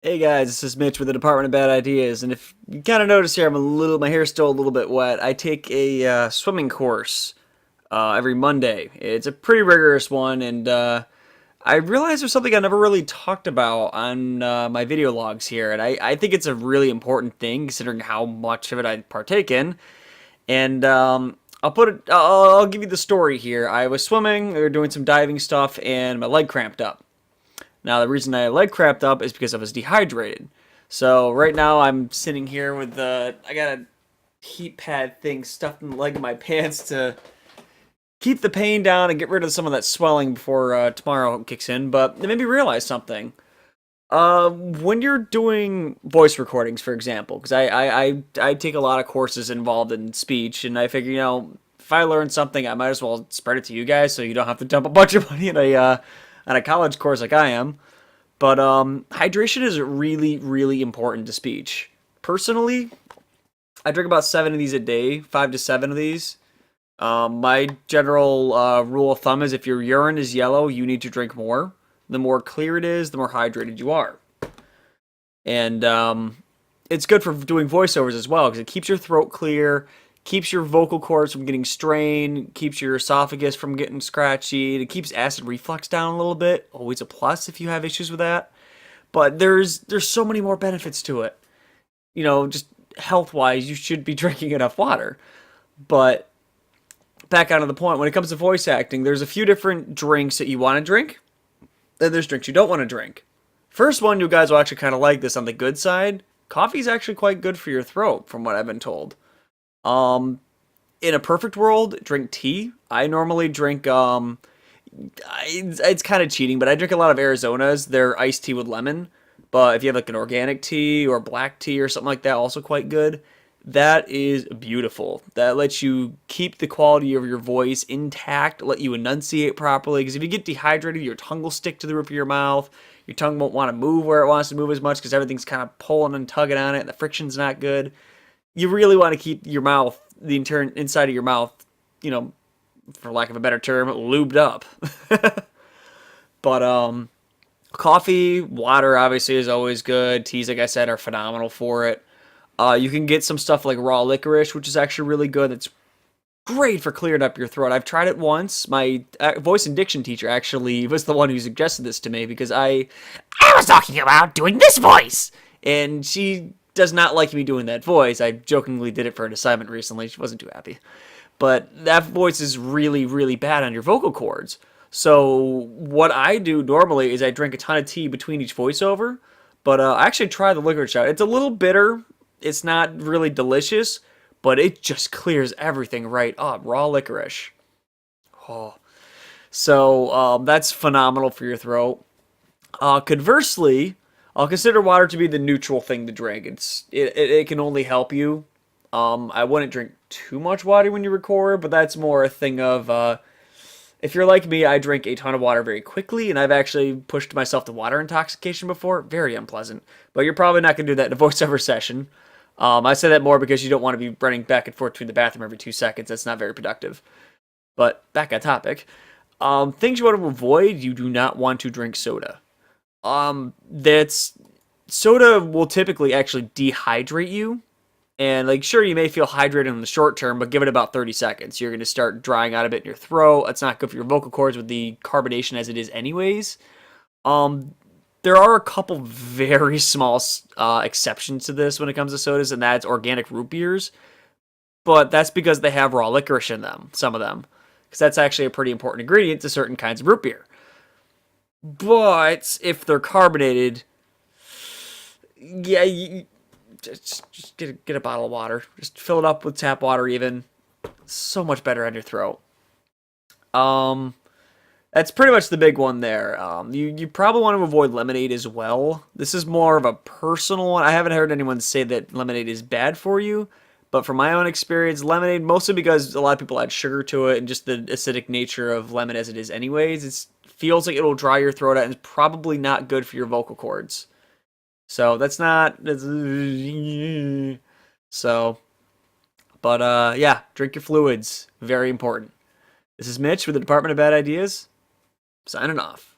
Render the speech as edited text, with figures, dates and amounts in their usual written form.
Hey guys, this is Mitch with the Department of Bad Ideas, and if you kind of notice here, my hair's still a little bit wet. I take a swimming course every Monday. It's a pretty rigorous one, and I realized there's something I never really talked about on my video logs here, and I think it's a really important thing considering how much of it I partake in. And I'll give you the story here. I was swimming, we were doing some diving stuff, and my leg cramped up. Now, the reason I leg cramped up is because I was dehydrated. So right now I'm sitting here with I got a heat pad thing stuffed in the leg of my pants to keep the pain down and get rid of some of that swelling before tomorrow kicks in. But it made me realize something. When you're doing voice recordings, for example, because I take a lot of courses involved in speech, and I figure, if I learn something, I might as well spread it to you guys so you don't have to dump a bunch of money on a college course like I am. But hydration is really, really important to speech. Personally, I drink about 7 of these a day, 5 to 7 of these. My general rule of thumb is if your urine is yellow, you need to drink more. The more clear it is, the more hydrated you are. And it's good for doing voiceovers as well because it keeps your throat clear, keeps your vocal cords from getting strained, keeps your esophagus from getting scratchy. It keeps acid reflux down a little bit. Always a plus if you have issues with that. But there's so many more benefits to it. Just health wise, you should be drinking enough water. But back onto the point, when it comes to voice acting, there's a few different drinks that you want to drink, then there's drinks you don't want to drink. First one, you guys will actually kind of like this on the good side. Coffee is actually quite good for your throat, from what I've been told. Um, in a perfect world, drink tea. I normally drink it's kind of cheating, but I drink a lot of Arizona's. They're iced tea with lemon. But if you have like an organic tea or black tea or something like that, also quite good. That is beautiful. That lets you keep the quality of your voice intact, let you enunciate properly. Because if you get dehydrated, your tongue will stick to the roof of your mouth. Your tongue won't want to move where it wants to move as much because everything's kind of pulling and tugging on it, and the friction's not good. You really want to keep your mouth, the internal inside of your mouth, you know, for lack of a better term, lubed up. But coffee, water obviously is always good. Teas, like I said, are phenomenal for it. You can get some stuff like raw licorice, which is actually really good. It's great for clearing up your throat. I've tried it once. My voice and diction teacher actually was the one who suggested this to me because I was talking about doing this voice, and she does not like me doing that voice. I jokingly did it for an assignment recently. She wasn't too happy. But that voice is really, really bad on your vocal cords. So what I do normally is I drink a ton of tea between each voiceover. But I actually try the licorice out. It's a little bitter. It's not really delicious, but it just clears everything right up. Raw licorice. Oh. So that's phenomenal for your throat. Conversely, I'll consider water to be the neutral thing to drink. It can only help you. I wouldn't drink too much water when you record, but that's more a thing of if you're like me, I drink a ton of water very quickly, and I've actually pushed myself to water intoxication before. Very unpleasant. But you're probably not going to do that in a voiceover session. I say that more because you don't want to be running back and forth between the bathroom every 2 seconds. That's not very productive. But back on topic. Things you want to avoid, you do not want to drink soda. That's soda will typically actually dehydrate you. And like, sure, you may feel hydrated in the short term, but give it about 30 seconds. You're going to start drying out a bit in your throat. It's not good for your vocal cords with the carbonation as it is anyways. Um, there are a couple very small exceptions to this when it comes to sodas, and that's organic root beers. But that's because they have raw licorice in them, some of them. Because that's actually a pretty important ingredient to certain kinds of root beer. But if they're carbonated, yeah, just get a bottle of water. Just fill it up with tap water even. So much better on your throat. Um, that's pretty much the big one there. You probably want to avoid lemonade as well. This is more of a personal one. I haven't heard anyone say that lemonade is bad for you, but from my own experience, lemonade, mostly because a lot of people add sugar to it and just the acidic nature of lemon as it is anyways, it feels like it'll dry your throat out and it's probably not good for your vocal cords. So that's not so but yeah, drink your fluids. Very important. This is Mitch with the Department of Bad Ideas. Signing off.